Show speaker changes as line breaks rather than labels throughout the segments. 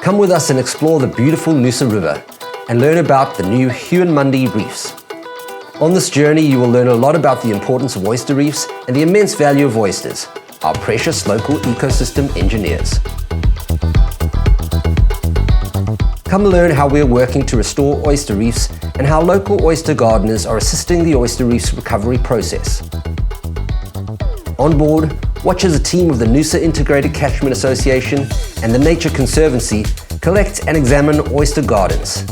Come with us and explore the beautiful Noosa River and learn about the new Huon-Mundy reefs. On this journey, you will learn a lot about the importance of oyster reefs and the immense value of oysters, our precious local ecosystem engineers. Come learn how we are working to restore oyster reefs and how local oyster gardeners are assisting the oyster reefs recovery process. On board, watch as a team of the Noosa Integrated Catchment Association and the Nature Conservancy collect and examine oyster gardens.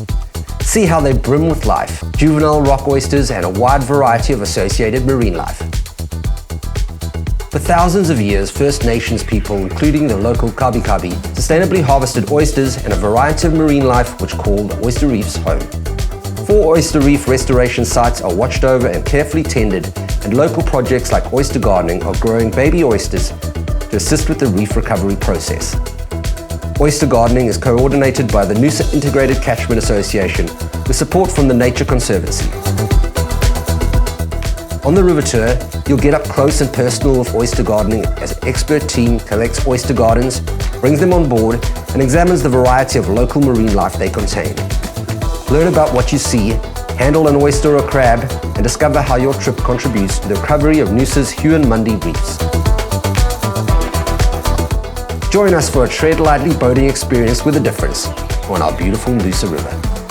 See how they brim with life, juvenile rock oysters and a wide variety of associated marine life. For thousands of years, First Nations people, including the local Kabi Kabi, sustainably harvested oysters and a variety of marine life which called oyster reefs home. 4 oyster reef restoration sites are watched over and carefully tended, and local projects like oyster gardening are growing baby oysters to assist with the reef recovery process. Oyster gardening is coordinated by the Noosa Integrated Catchment Association with support from the Nature Conservancy. On the river tour, you'll get up close and personal with oyster gardening as an expert team collects oyster gardens, brings them on board, and examines the variety of local marine life they contain. Learn about what you see, handle an oyster or crab, and discover how your trip contributes to the recovery of Noosa's Huon-Mundy reefs. Join us for a tread lightly boating experience with a difference on our beautiful Noosa River.